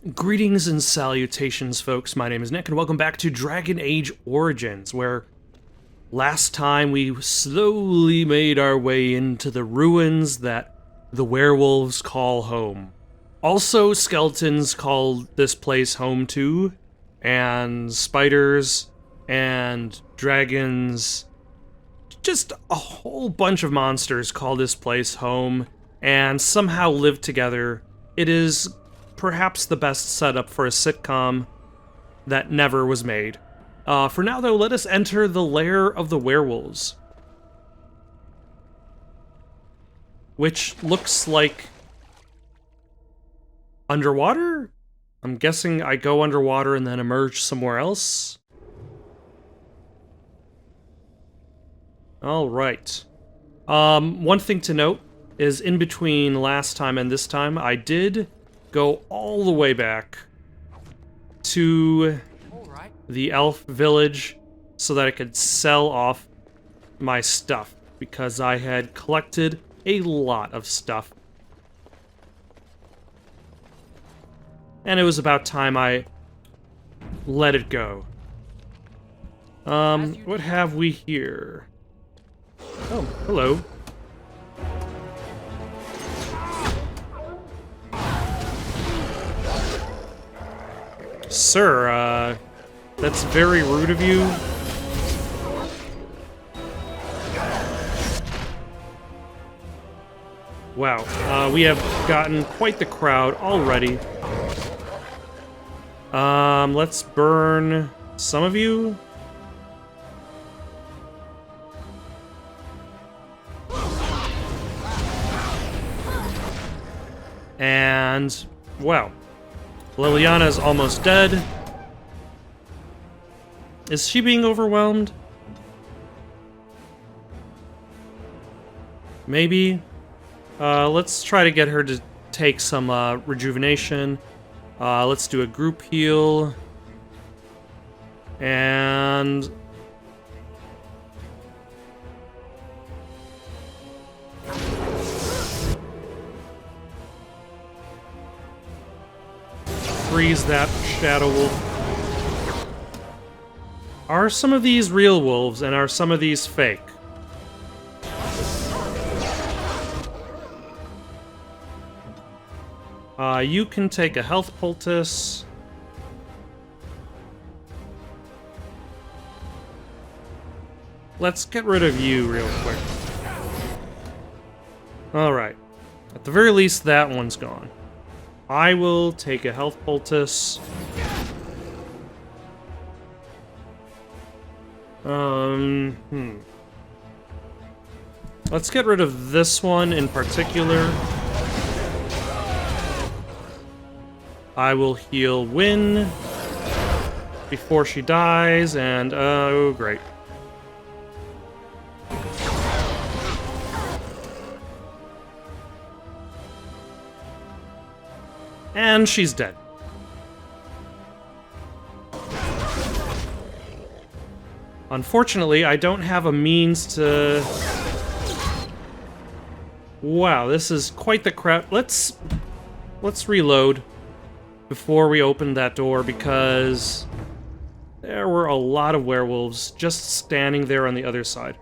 Greetings and salutations, folks. My name is Nick, and welcome back to Dragon Age Origins, where last time we slowly made our way into the ruins that the werewolves call home. Also, skeletons call this place home too, and spiders, and dragons. Just a whole bunch of monsters call this place home, and somehow live together. It is perhaps the best setup for a sitcom that never was made. For now, though, let us enter the lair of the werewolves. Which looks like underwater? I'm guessing I go underwater and then emerge somewhere else. Alright. One thing to note is in between last time and this time, I did go all the way back to the elf village so that I could sell off my stuff, because I had collected a lot of stuff. And it was about time I let it go. What have we here? Oh, hello. Sir, that's very rude of you. Wow, we have gotten quite the crowd already. Let's burn some of you. And, wow. Liliana's almost dead. Is she being overwhelmed? Maybe. Let's try to get her to take some rejuvenation. Let's do a group heal. And freeze that shadow wolf. Are some of these real wolves and are some of these fake? You can take a health poultice. Let's get rid of you real quick. Alright. At the very least, that one's gone. I will take a health poultice. Let's get rid of this one in particular. I will heal Wynn before she dies, and oh great. And she's dead. Unfortunately, I don't have a means to... Wow, this is quite the crap. Let's reload before we open that door, because there were a lot of werewolves just standing there on the other side.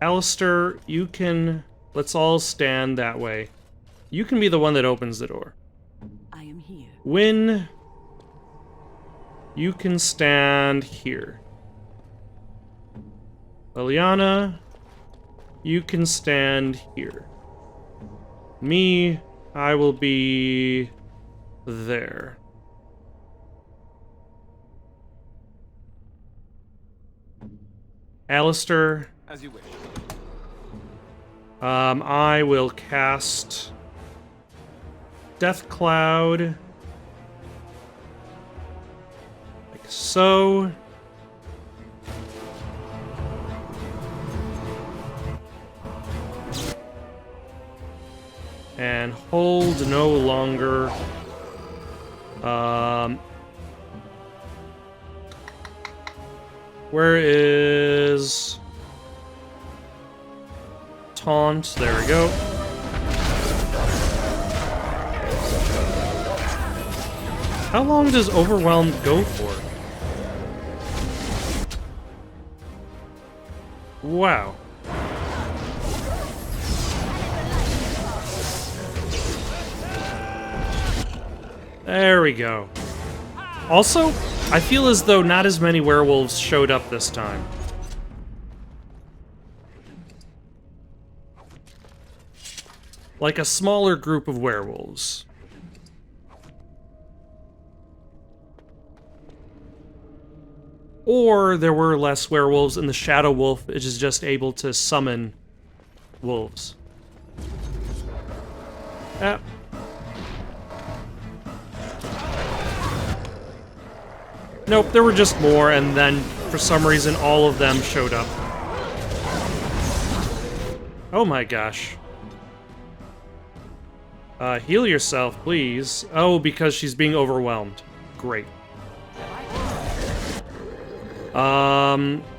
Alistair, you can... Let's all stand that way. You can be the one that opens the door. I am here. Wynn, you can stand here. Liliana, you can stand here. Me, I will be there. Alistair, as you wish. I will cast Death Cloud, like so. And hold no longer. Where is taunt? There we go. How long does overwhelmed go for? Wow. There we go. Also, I feel as though not as many werewolves showed up this time. Like a smaller group of werewolves. Or there were less werewolves and the Shadow Wolf is just able to summon wolves. Ah. Nope, there were just more, and then, for some reason, all of them showed up. Oh my gosh. Heal yourself, please. Oh, because she's being overwhelmed. Great.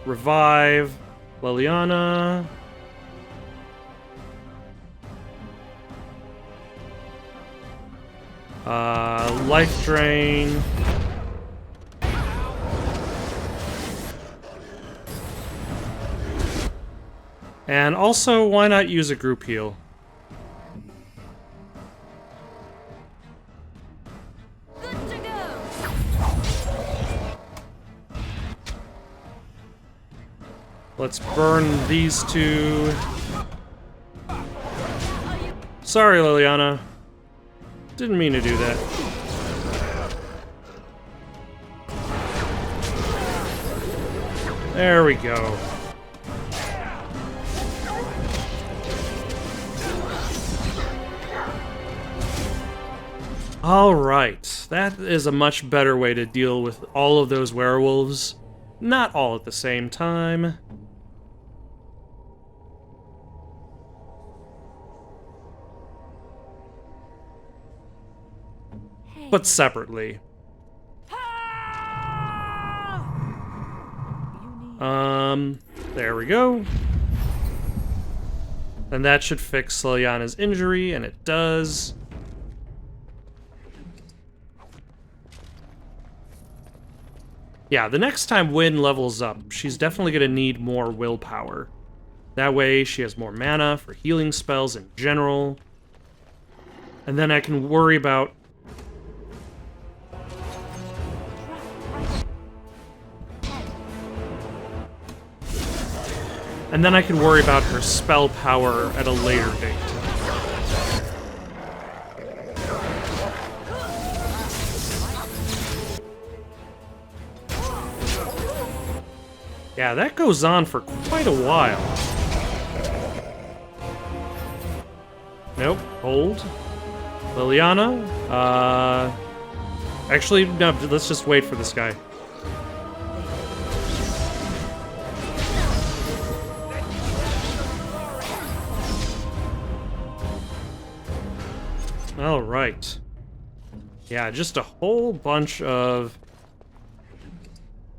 Revive Liliana. Life drain. And also, why not use a group heal? Good to go. Let's burn these two. Sorry, Liliana. Didn't mean to do that. There we go. Alright, that is a much better way to deal with all of those werewolves. Not all at the same time. But separately. There we go. And that should fix Liliana's injury, and it does. Yeah, the next time Wynn levels up, she's definitely going to need more willpower. That way, she has more mana for healing spells in general. And then I can worry about... And then I can worry about her spell power at a later date. Yeah, that goes on for quite a while. Nope, hold. Liliana, actually, no, let's just wait for this guy. Alright. Yeah, just a whole bunch of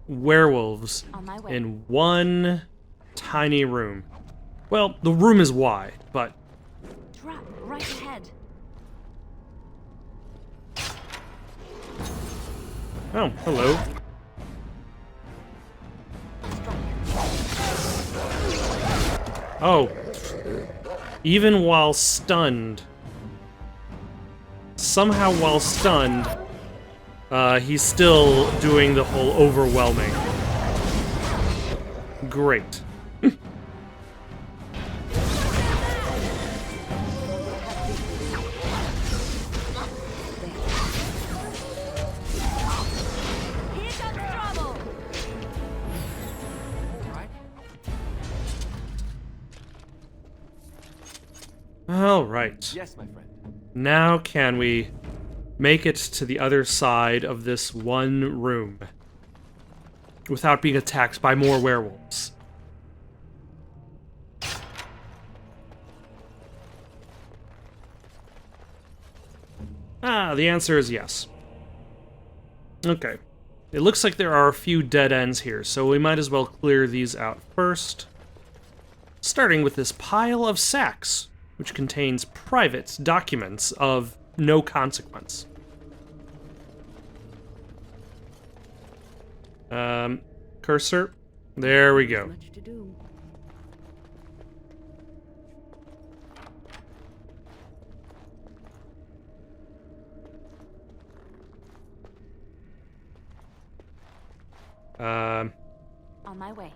werewolves in one tiny room. Well, the room is wide, but... Trap right ahead. Oh, hello. Oh. Even while stunned. Somehow while stunned, he's still doing the whole overwhelming. Great. All right. Yes, my friend. Now can we make it to the other side of this one room without being attacked by more werewolves? Ah, the answer is yes. Okay. It looks like there are a few dead ends here, so we might as well clear these out first. Starting with this pile of sacks, which contains private documents of no consequence. Cursor. There we go. Much to do. On my way.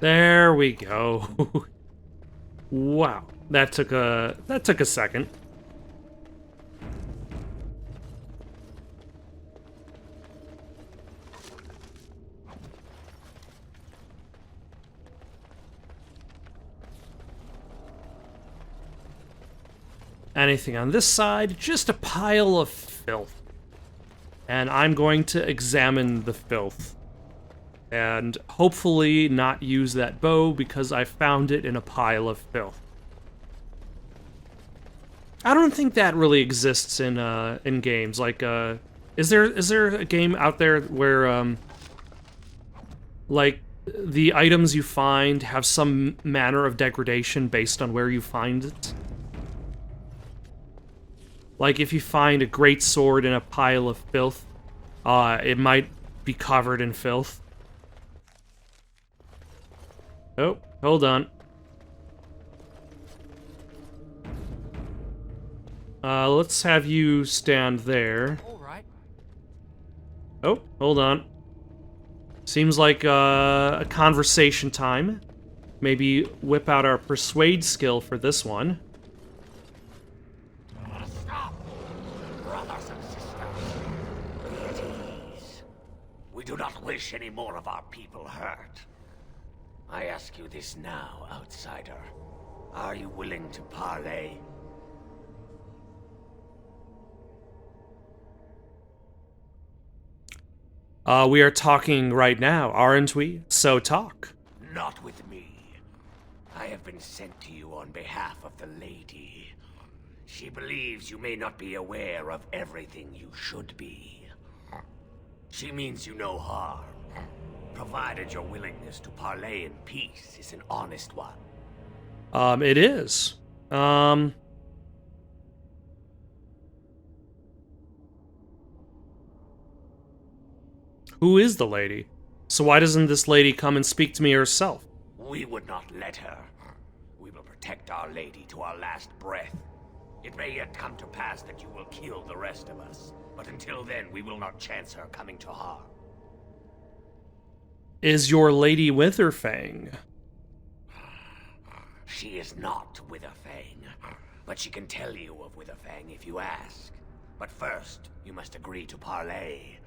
There we go. Wow, that took a second. Anything on this side? Just a pile of filth. And I'm going to examine the filth. And hopefully not use that bow because I found it in a pile of filth. I don't think that really exists in games. Like, is there a game out there where like the items you find have some manner of degradation based on where you find it? Like, if you find a great sword in a pile of filth, it might be covered in filth. Oh, hold on. Let's have you stand there. All right. Oh, hold on. Seems like a conversation time. Maybe whip out our persuade skill for this one. Stop! Brothers and sisters, be at ease. We do not wish any more of our people hurt. I ask you this now, outsider. Are you willing to parley? We are talking right now, aren't we? So talk. Not with me. I have been sent to you on behalf of the lady. She believes you may not be aware of everything you should be. She means you no harm, provided your willingness to parley in peace is an honest one. It is. Who is the lady? So why doesn't this lady come and speak to me herself? We would not let her. We will protect our lady to our last breath. It may yet come to pass that you will kill the rest of us, but until then we will not chance her coming to harm. Is your lady Witherfang? She is not Witherfang, but she can tell you of Witherfang if you ask. But first, you must agree to parley.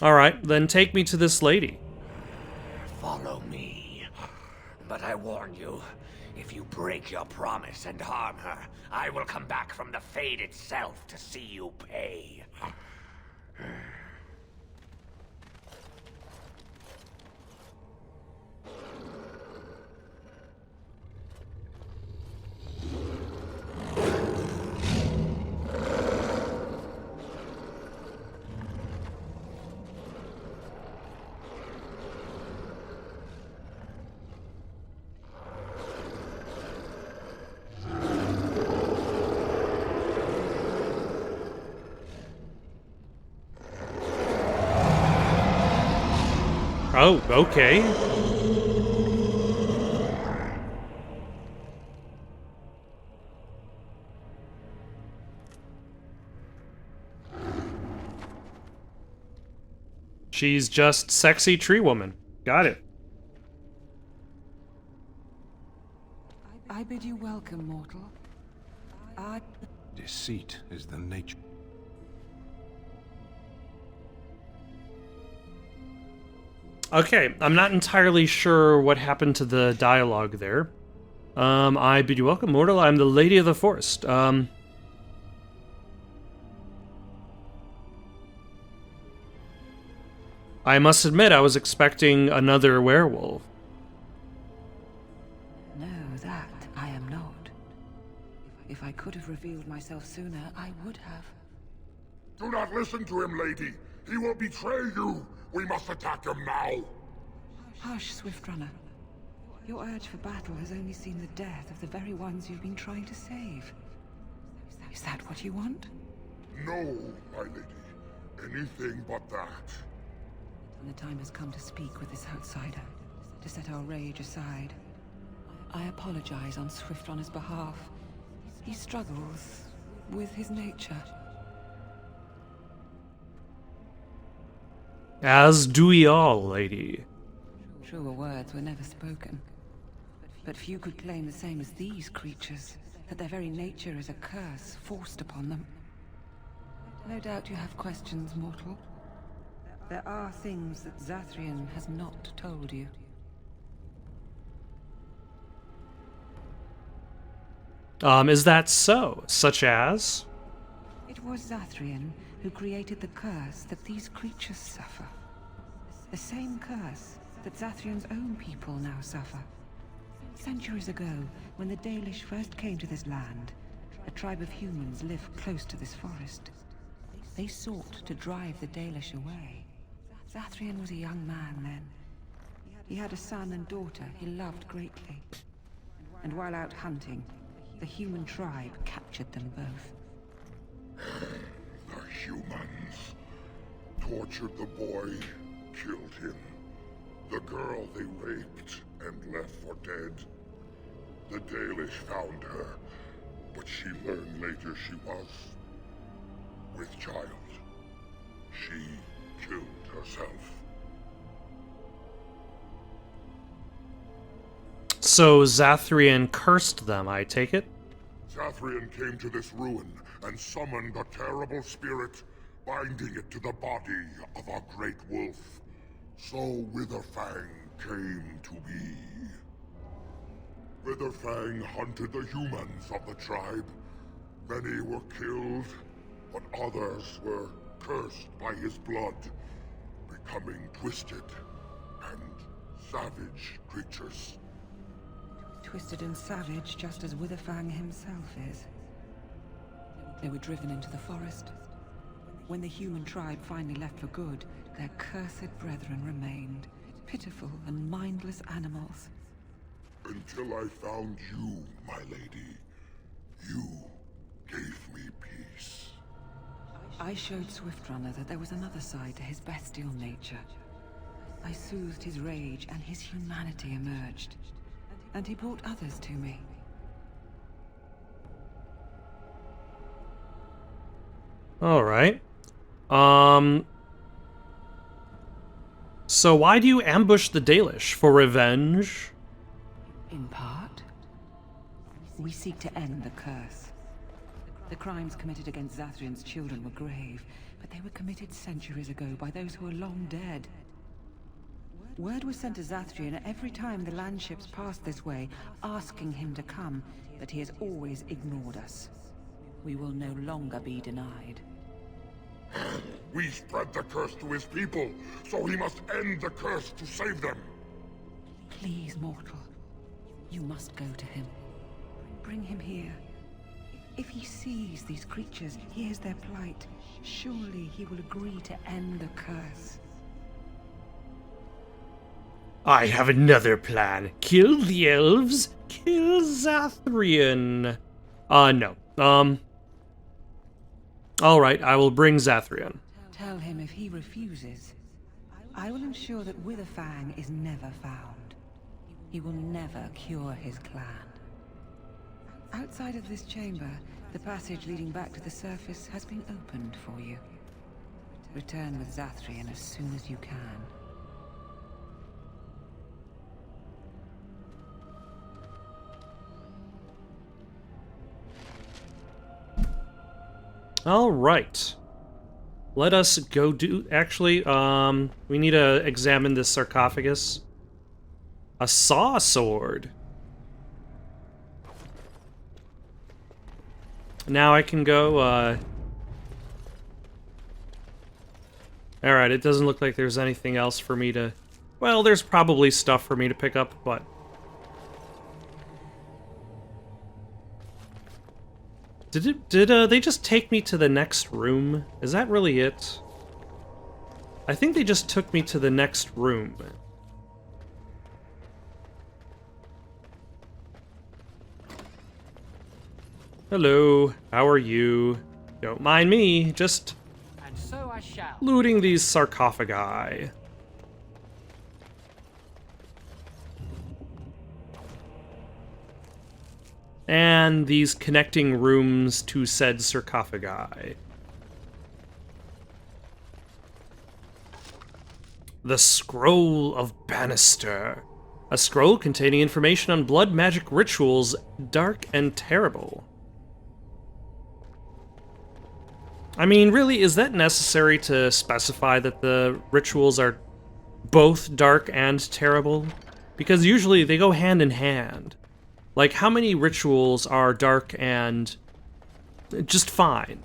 Alright, then take me to this lady. Follow me. But I warn you, if you break your promise and harm her, I will come back from the Fade itself to see you pay. Oh, okay. She's just sexy tree woman. Got it. I bid you welcome, mortal. Deceit is the nature. Okay, I'm not entirely sure what happened to the dialogue there. I bid you welcome, mortal. I'm the Lady of the Forest. I must admit, I was expecting another werewolf. No, that I am not. If I could have revealed myself sooner, I would have. Do not listen to him, lady. He will betray you. We must attack him now. Hush, Swift Runner. Your urge for battle has only seen the death of the very ones you've been trying to save. Is that what you want? No, my lady. Anything but that. And the time has come to speak with this outsider, to set our rage aside. I apologize on Swiftrunner's behalf. He struggles with his nature. As do we all, lady. Truer words were never spoken. But few could claim the same as these creatures, that their very nature is a curse forced upon them. No doubt you have questions, mortal. There are things that Zathrian has not told you. Is that so? Such as? It was Zathrian who created the curse that these creatures suffer. The same curse that Zathrian's own people now suffer. Centuries ago, when the Dalish first came to this land, a tribe of humans lived close to this forest. They sought to drive the Dalish away. Zathrian was a young man then. He had a son and daughter he loved greatly. And while out hunting, the human tribe captured them both. The humans tortured the boy, killed him. The girl they raped and left for dead. The Dalish found her, but she learned later she was with child. She killed herself. So Zathrian cursed them, I take it? Zathrian came to this ruin and summoned a terrible spirit, binding it to the body of a great wolf. So Witherfang came to be. Witherfang hunted the humans of the tribe. Many were killed, but others were cursed by his blood, becoming twisted and savage creatures. Twisted and savage, just as Witherfang himself is. They were driven into the forest. When the human tribe finally left for good, their cursed brethren remained, pitiful and mindless animals. Until I found you, my lady. You gave me peace. I showed Swiftrunner that there was another side to his bestial nature. I soothed his rage and his humanity emerged. And he brought others to me. Alright. So why do you ambush the Dalish? For revenge? In part, we seek to end the curse. The crimes committed against Zathrian's children were grave, but they were committed centuries ago by those who are long dead. Word was sent to Zathrian every time the landships passed this way, asking him to come, but he has always ignored us. We will no longer be denied. We spread the curse to his people, so he must end the curse to save them. Please, mortal. You must go to him. Bring him here. If he sees these creatures, hears their plight, surely he will agree to end the curse. I have another plan. Kill the elves, kill Zathrian. No. Alright, I will bring Zathrian. Tell him if he refuses, I will ensure that Witherfang is never found. He will never cure his clan. Outside of this chamber, the passage leading back to the surface has been opened for you. Return with Zathrian as soon as you can. Alright. Let us go do... Actually, we need to examine this sarcophagus. A saw sword. Now I can go, Alright, it doesn't look like there's anything else for me to... Well, there's probably stuff for me to pick up, but... Did they just take me to the next room? Is that really it? I think they just took me to the next room. Hello, how are you? Don't mind me, just And so I shall. looting these sarcophagi. And these connecting rooms to said sarcophagi. The Scroll of Bannister. A scroll containing information on blood magic rituals, dark and terrible. I mean, really, is that necessary to specify that the rituals are both dark and terrible? Because usually they go hand in hand. Like, how many rituals are dark and just fine?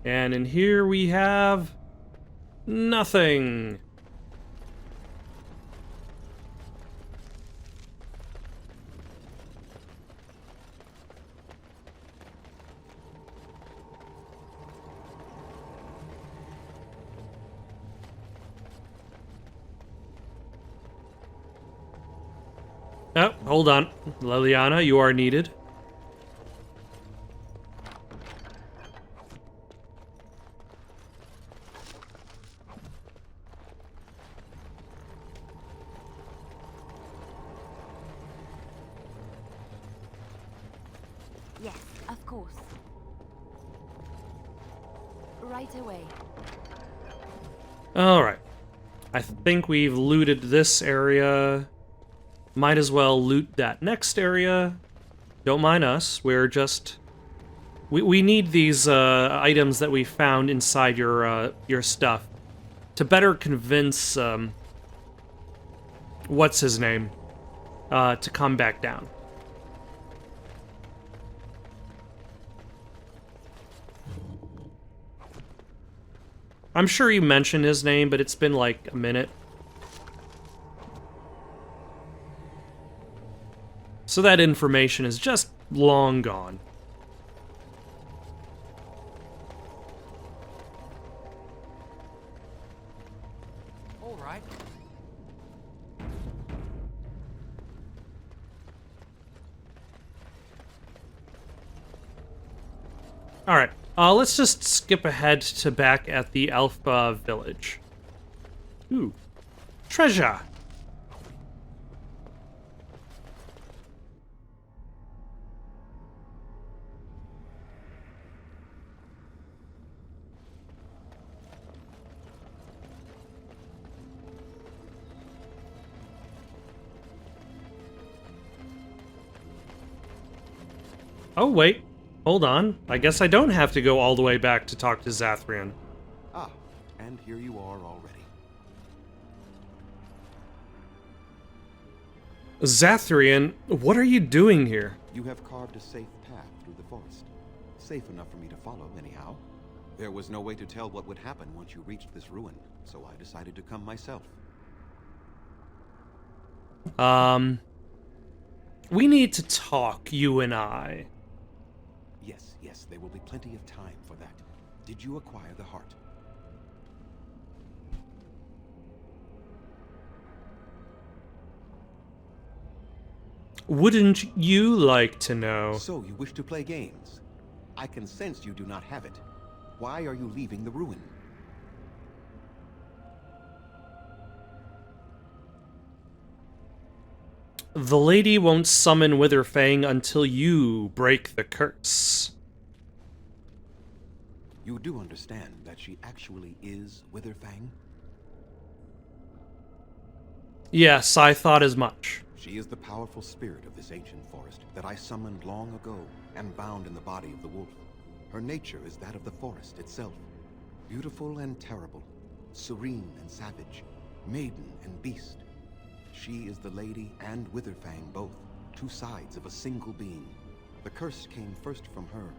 And in here we have nothing. Oh, hold on. Liliana, you are needed. Yes, of course. Right away. Alright. I think we've looted this area. Might as well loot that next area. Don't mind us. We're just... We need these items that we found inside your stuff to better convince... what's his name? To come back down. I'm sure you mentioned his name, but it's been like a minute. So that information is just long gone. All right. Alright, let's just skip ahead to back at the Alpha village. Ooh. Treasure! Oh, wait. Hold on. I guess I don't have to go all the way back to talk to Zathrian. Ah, and here you are already. Zathrian, what are you doing here? You have carved a safe path through the forest. Safe enough for me to follow, anyhow. There was no way to tell what would happen once you reached this ruin, so I decided to come myself. We need to talk, you and I. Yes, there will be plenty of time for that. Did you acquire the heart? Wouldn't you like to know? So you wish to play games? I can sense you do not have it. Why are you leaving the ruin? The lady won't summon Witherfang until you break the curse. You do understand that she actually is Witherfang? Yes, I thought as much. She is the powerful spirit of this ancient forest that I summoned long ago and bound in the body of the wolf. Her nature is that of the forest itself. Beautiful and terrible, serene and savage, maiden and beast. She is the lady and Witherfang both, two sides of a single being. The curse came first from her.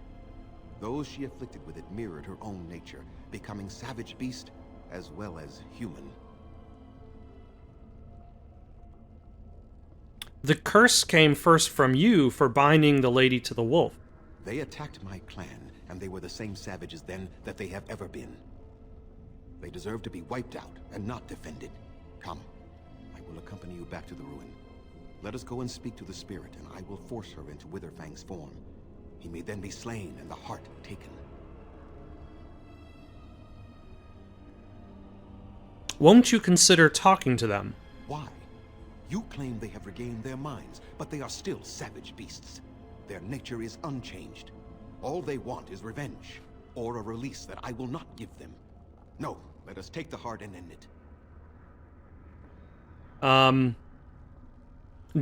Those she afflicted with it mirrored her own nature, becoming savage beast as well as human. The curse came first from you for binding the lady to the wolf. They attacked my clan, and they were the same savages then that they have ever been. They deserve to be wiped out and not defended. Come. I will accompany you back to the ruin. Let us go and speak to the spirit, and I will force her into Witherfang's form. He may then be slain and the heart taken. Won't you consider talking to them? Why? You claim they have regained their minds, but they are still savage beasts. Their nature is unchanged. All they want is revenge, or a release that I will not give them. No, let us take the heart and end it.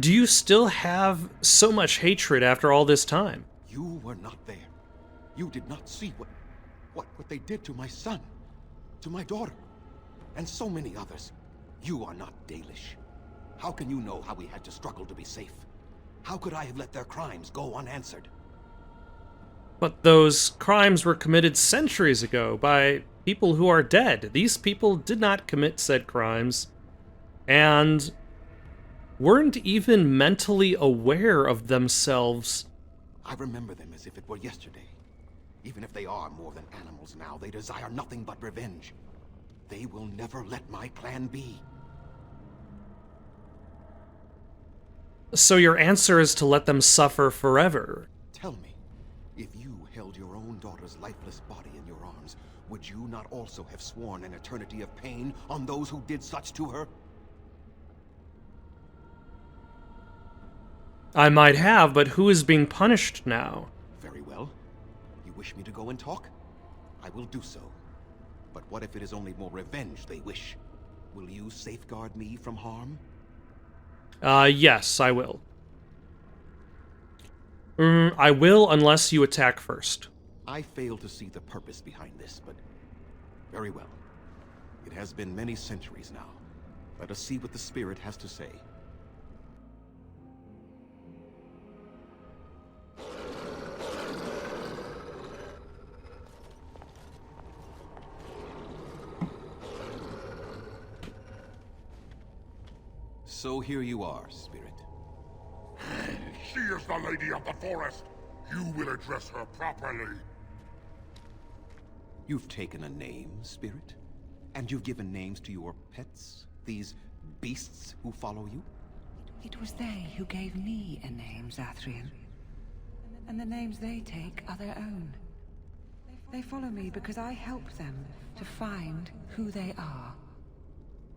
Do you still have so much hatred after all this time? You were not there. You did not see what they did to my son, to my daughter, and so many others. You are not Dalish. How can you know how we had to struggle to be safe? How could I have let their crimes go unanswered? But those crimes were committed centuries ago by people who are dead. These people did not commit said crimes, and weren't even mentally aware of themselves. I remember them as if it were yesterday. Even if they are more than animals now, they desire nothing but revenge. They will never let my clan be. So your answer is to let them suffer forever. Tell me, if you held your own daughter's lifeless body in your arms, would you not also have sworn an eternity of pain on those who did such to her? I might have, but who is being punished now? Very well. You wish me to go and talk? I will do so. But what if it is only more revenge they wish? Will you safeguard me from harm? Yes, I will. I will unless you attack first. I fail to see the purpose behind this, but very well. It has been many centuries now. Let us see what the spirit has to say. So here you are, Spirit. She is the Lady of the Forest. You will address her properly. You've taken a name, Spirit? And you've given names to your pets? These beasts who follow you? It was they who gave me a name, Zathrian. And the names they take are their own. They follow me because I help them to find who they are.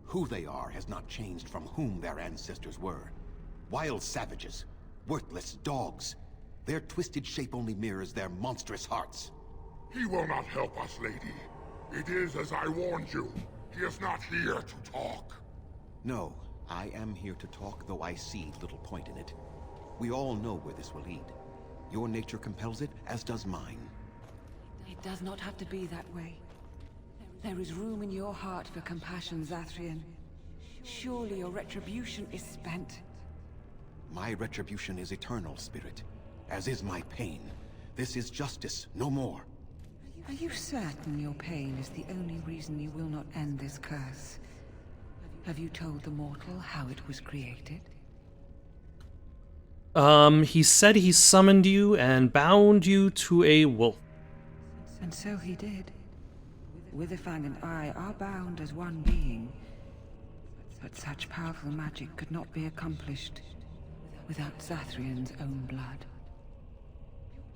Who they are has not changed from whom their ancestors were. Wild savages, worthless dogs. Their twisted shape only mirrors their monstrous hearts. He will not help us, lady. It is as I warned you. He is not here to talk. No, I am here to talk, though I see little point in it. We all know where this will lead. Your nature compels it, as does mine. It does not have to be that way. There is room in your heart for compassion, Zathrian. Surely your retribution is spent. My retribution is eternal, Spirit. As is my pain. This is justice, no more. Are you certain your pain is the only reason you will not end this curse? Have you told the mortal how it was created? He said he summoned you and bound you to a wolf. And so he did. Witherfang and I are bound as one being. But such powerful magic could not be accomplished without Zathrian's own blood.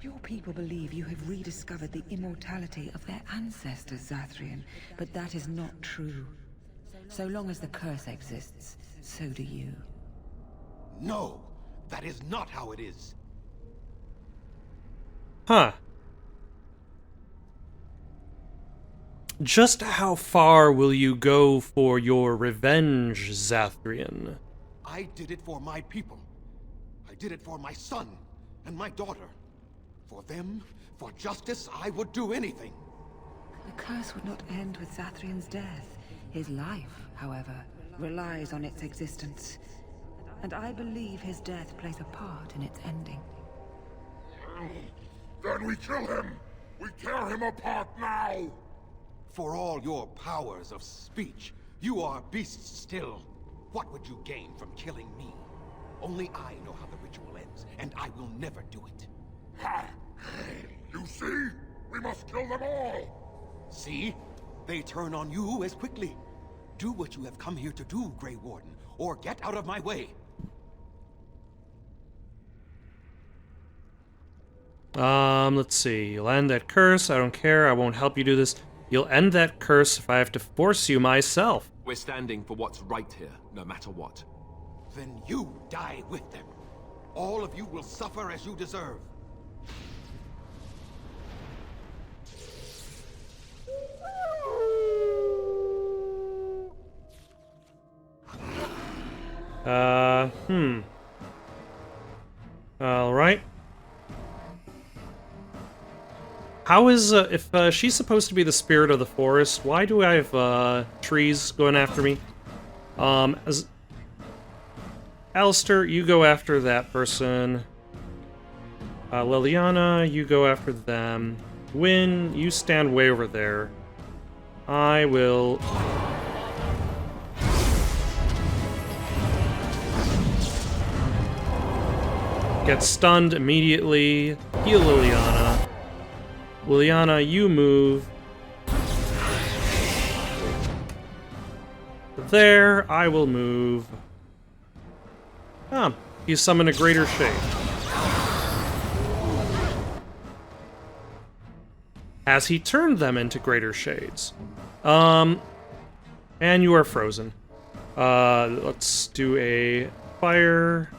Your people believe you have rediscovered the immortality of their ancestors, Zathrian, but that is not true. So long as the curse exists, so do you. No! That is not how it is! Huh. Just how far will you go for your revenge, Zathrian? I did it for my people. I did it for my son and my daughter. For them, for justice, I would do anything. The curse would not end with Zathrian's death. His life, however, relies on its existence. And I believe his death plays a part in its ending. Then we kill him! We tear him apart now! For all your powers of speech, you are beasts still. What would you gain from killing me? Only I know how the ritual ends, and I will never do it. Ha! You see? We must kill them all! See? They turn on you as quickly. Do what you have come here to do, Grey Warden, or get out of my way. Let's see. You'll end that curse. I don't care. I won't help you do this. You'll end that curse if I have to force you myself. We're standing for what's right here, no matter what. Then you die with them. All of you will suffer as you deserve. Alright. How is, if she's supposed to be the spirit of the forest, why do I have, trees going after me? Alistair, you go after that person. Liliana, you go after them. Wynn, you stand way over there. I will... get stunned immediately. Heal Liliana. Liliana, you move. There, I will move. Ah, you summon a greater shade. Has he turned them into greater shades? And you are frozen. Let's do a fire.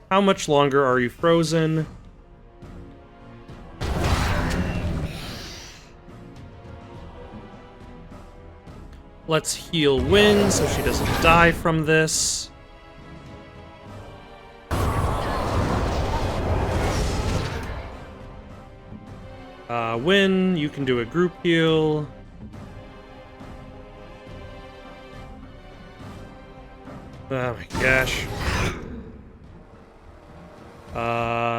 How much longer are you frozen? Let's heal Wynn so she doesn't die from this. Wynn, you can do a group heal. Oh my gosh.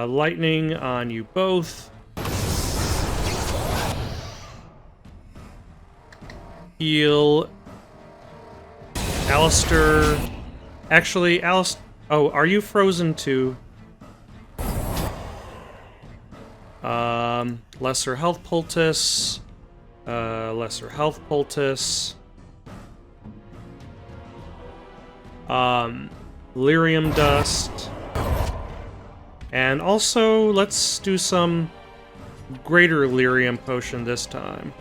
Lightning on you both. Heal. Alistair. Actually, Alistair. Oh, are you frozen too? Lesser health poultice. Lesser health poultice. Lyrium dust. And also, let's do some greater lyrium potion this time.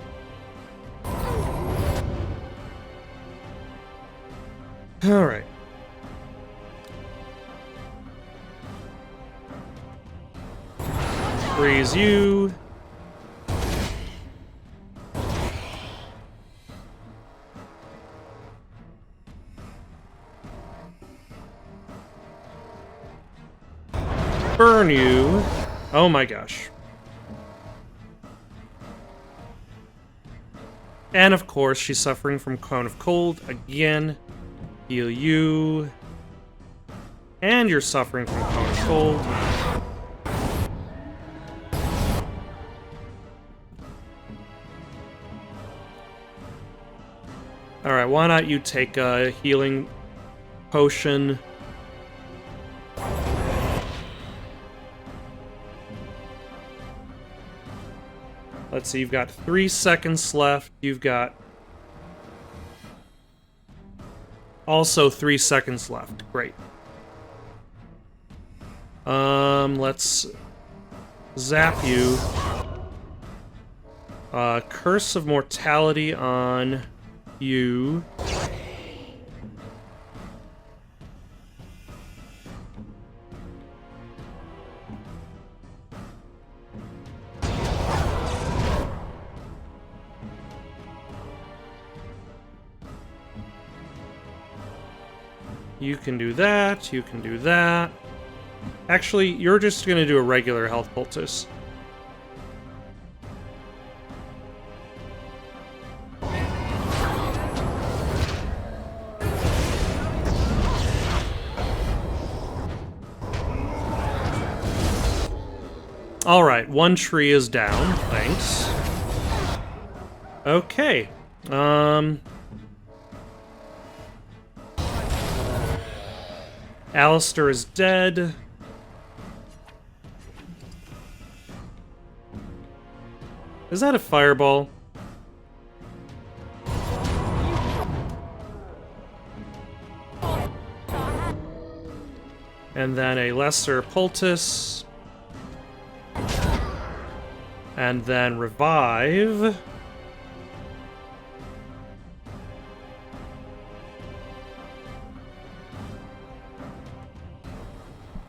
Alright. Freeze you. Burn you. Oh my gosh. And of course, she's suffering from Cone of Cold again. Heal you. And you're suffering from Cone of Cold. Alright, why not you take a healing potion? Let's see, you've got 3 seconds left. You've got also 3 seconds left. Great. Let's zap you. Curse of Mortality on you. You can do that, you can do that. Actually, you're just gonna do a regular health poultice. Alright, one tree is down, thanks. Okay, Alistair is dead. Is that a fireball? And then a lesser poultice. And then revive.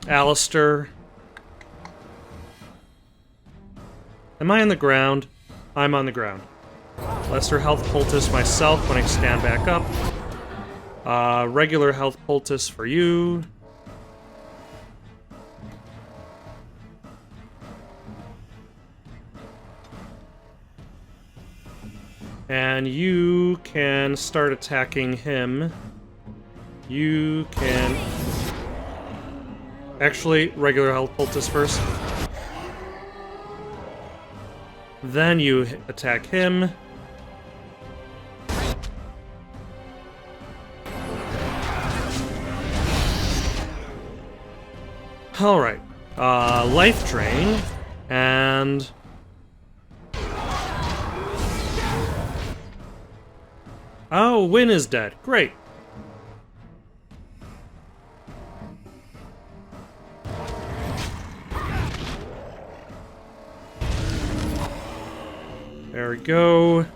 Alistair. Am I on the ground? I'm on the ground. Lesser health poultice myself when I stand back up. Regular health poultice for you. And you can start attacking him. You can... Actually, regular health poultice first. Then you attack him. Alright. Life drain. And... Oh, Win is dead. Great. There we go.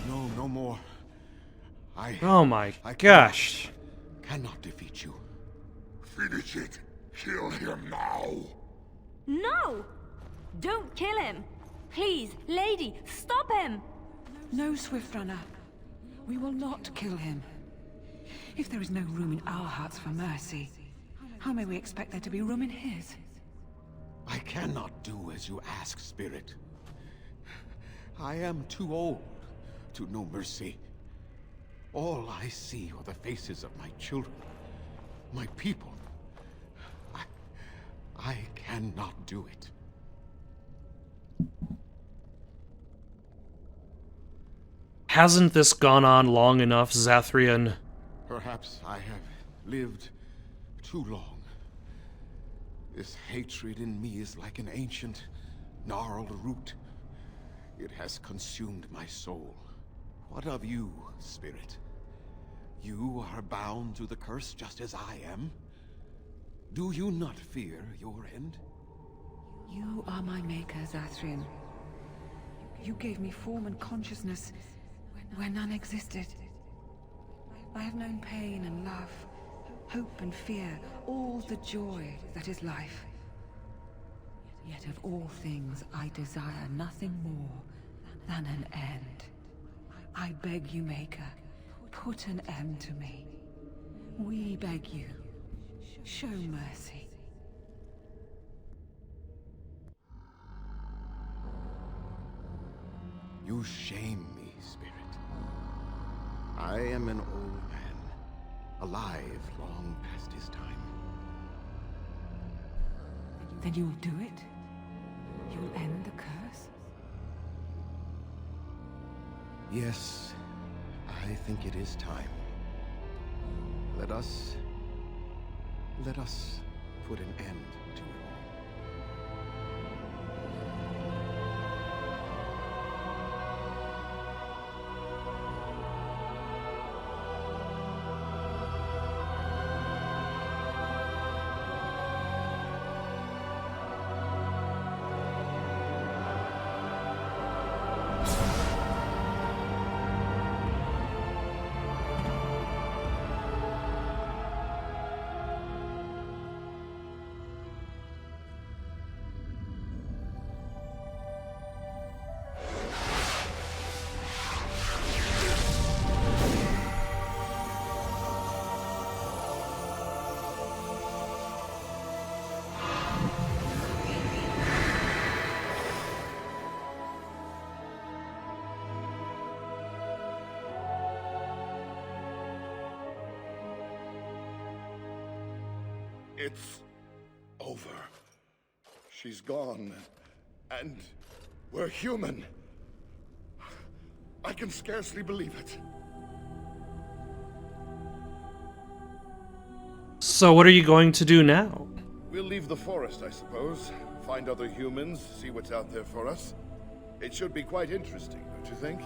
No more. Oh my gosh. Cannot defeat you. Finish it. Kill him now. No! Don't kill him! Please, lady, stop him! No, Swift Runner. We will not kill him. If there is no room in our hearts for mercy, how may we expect there to be room in his? I cannot do as you ask, Spirit. I am too old to know mercy. All I see are the faces of my children, my people. I cannot do it. Hasn't this gone on long enough, Zathrian? Perhaps I have lived too long. This hatred in me is like an ancient, gnarled root. It has consumed my soul. What of you, Spirit? You are bound to the curse just as I am. Do you not fear your end? You are my maker, Zathrian. You gave me form and consciousness where none existed. I have known pain and love, hope and fear, all the joy that is life. Yet of all things, I desire nothing more than an end. I beg you, Maker, put an end to me. We beg you, show mercy. You shame me, Spirit. I am an old man, alive long past his time. Then you'll do it? You'll end the curse? Yes, I think it is time. Let us put an end to it all. It's over. She's gone. And we're human. I can scarcely believe it. So what are you going to do now? We'll leave the forest, I suppose. Find other humans, see what's out there for us. It should be quite interesting, don't you think?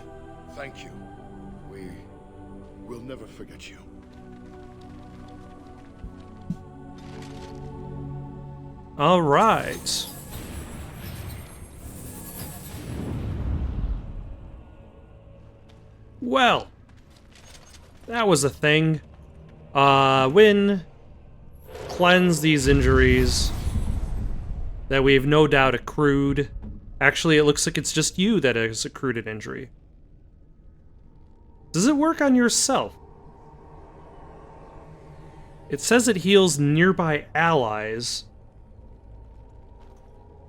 Thank you. We'll never forget you. All right. Well, that was a thing. Win. Cleanse these injuries that we've no doubt accrued. Actually, it looks like it's just you that has accrued an injury. Does it work on yourself? It says it heals nearby allies,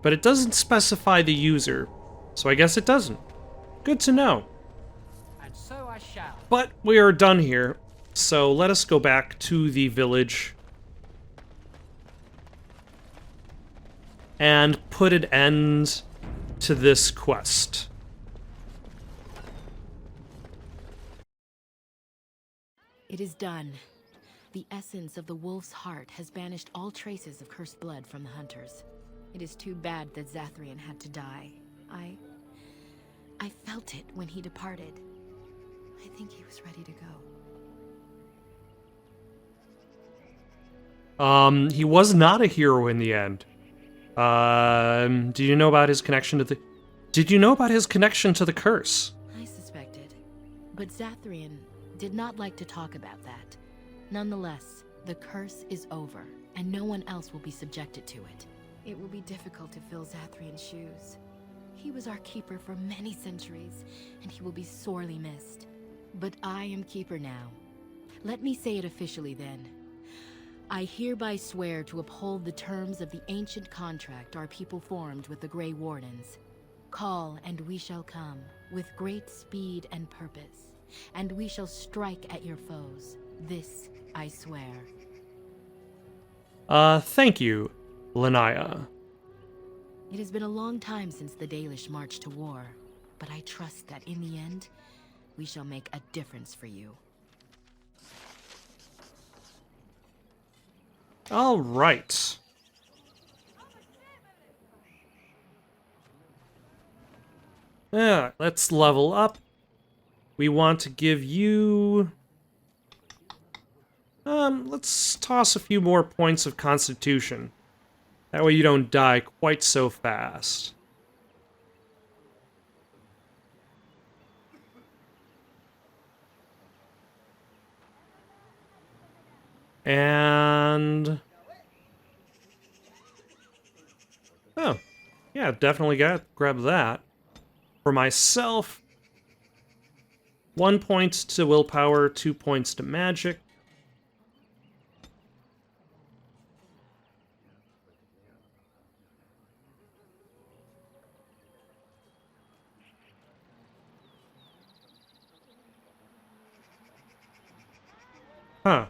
but it doesn't specify the user, so I guess it doesn't. Good to know. And so I shall. But we are done here, so let us go back to the village and put an end to this quest. It is done. The essence of the wolf's heart has banished all traces of cursed blood from the hunters. It is too bad that Zathrian had to die. I felt it when he departed. I think he was ready to go. He was not a hero in the end. Do you know about his connection to the... Did you know about his connection to the curse? I suspected. But Zathrian did not like to talk about that. Nonetheless, the curse is over, and no one else will be subjected to it. It will be difficult to fill Zathrian's shoes. He was our keeper for many centuries, and he will be sorely missed. But I am keeper now. Let me say it officially then. I hereby swear to uphold the terms of the ancient contract our people formed with the Grey Wardens. Call, and we shall come, with great speed and purpose, and we shall strike at your foes. This I swear. Thank you, Lanaya. It has been a long time since the Dalish marched to war, but I trust that in the end, we shall make a difference for you. All right. Yeah, let's level up. We want to give you... let's toss a few more points of Constitution. That way you don't die quite so fast. And... oh, yeah, definitely grab that. For myself, 1 point to willpower, 2 points to magic. Huh.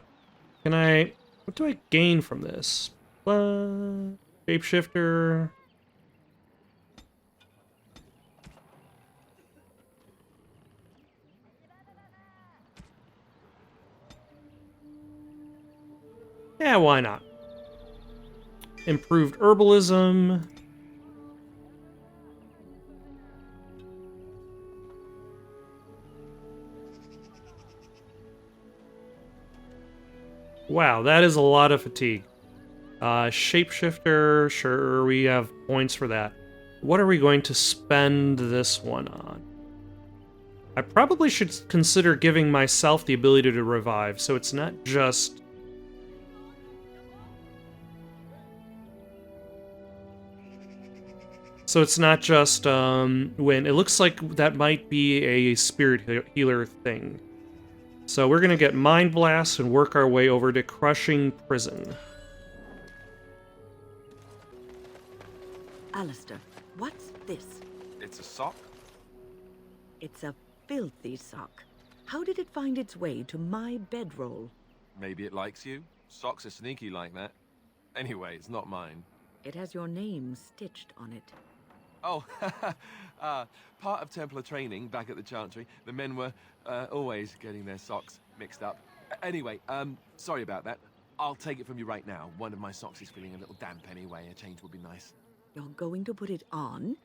Can I... what do I gain from this? Shapeshifter... yeah, why not? Improved herbalism. Wow, that is a lot of fatigue. Shapeshifter, sure, we have points for that. What are we going to spend this one on? I probably should consider giving myself the ability to revive, so it's not just... so it's not just, when... it looks like that might be a spirit healer thing. So we're gonna get Mind Blast and work our way over to Crushing Prison. Alistair, what's this? It's a sock? It's a filthy sock. How did it find its way to my bedroll? Maybe it likes you. Socks are sneaky like that. Anyway, it's not mine. It has your name stitched on it. Oh, part of Templar training back at the Chantry. The men were always getting their socks mixed up. Anyway, sorry about that. I'll take it from you right now. One of my socks is feeling a little damp anyway. A change would be nice. You're going to put it on?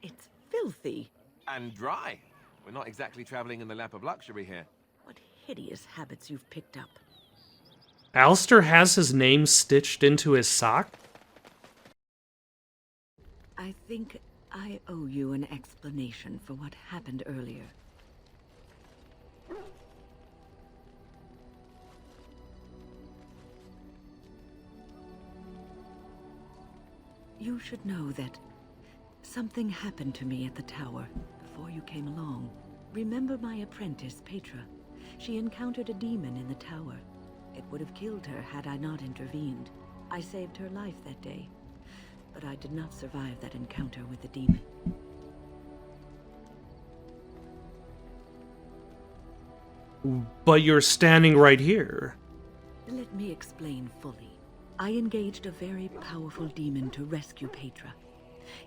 It's filthy. And dry. We're not exactly traveling in the lap of luxury here. What hideous habits you've picked up. Alistair has his name stitched into his sock? I think I owe you an explanation for what happened earlier. You should know that something happened to me at the tower before you came along. Remember my apprentice, Petra? She encountered a demon in the tower. It would have killed her had I not intervened. I saved her life that day, but I did not survive that encounter with the demon. But you're standing right here. Let me explain fully. I engaged a very powerful demon to rescue Petra.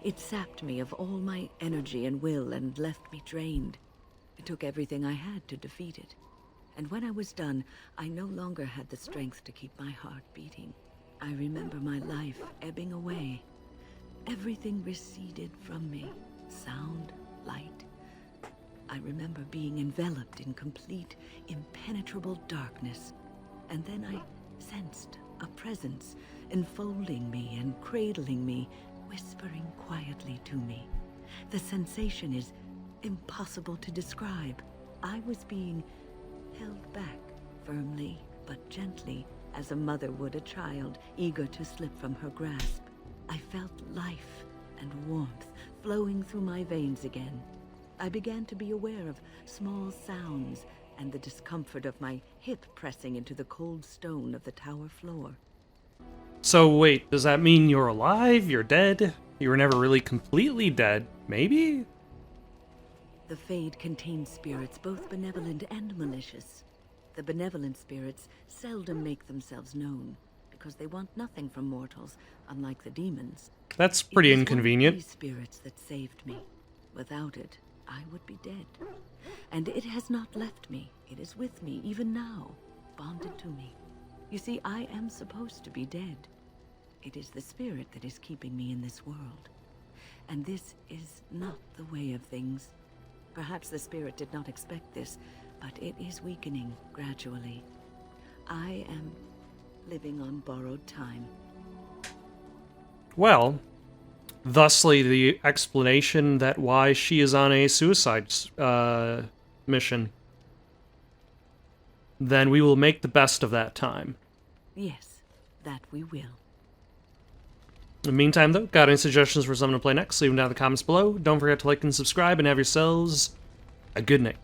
It sapped me of all my energy and will and left me drained. It took everything I had to defeat it. And when I was done, I no longer had the strength to keep my heart beating. I remember my life ebbing away. Everything receded from me. Sound, light. I remember being enveloped in complete, impenetrable darkness. And then I sensed a presence enfolding me and cradling me, whispering quietly to me. The sensation is impossible to describe. I was being held back, firmly but gently, as a mother would a child, eager to slip from her grasp. I felt life and warmth flowing through my veins again. I began to be aware of small sounds and the discomfort of my hip pressing into the cold stone of the tower floor. So wait, does that mean you're alive? You're dead? You were never really completely dead, maybe? The Fade contains spirits both benevolent and malicious. The benevolent spirits seldom make themselves known, because they want nothing from mortals, unlike the demons. That's pretty It was inconvenient. one of these spirits that saved me. Without it, I would be dead. And it has not left me. It is with me, even now, bonded to me. You see, I am supposed to be dead. It is the spirit that is keeping me in this world. And this is not the way of things. Perhaps the spirit did not expect this, but it is weakening gradually. I am living on borrowed time. Well, thusly the explanation that why she is on a suicide mission. Then we will make the best of that time. Yes, that we will. In the meantime, though, got any suggestions for someone to play next? Leave them down in the comments below. Don't forget to like and subscribe, and have yourselves a good night.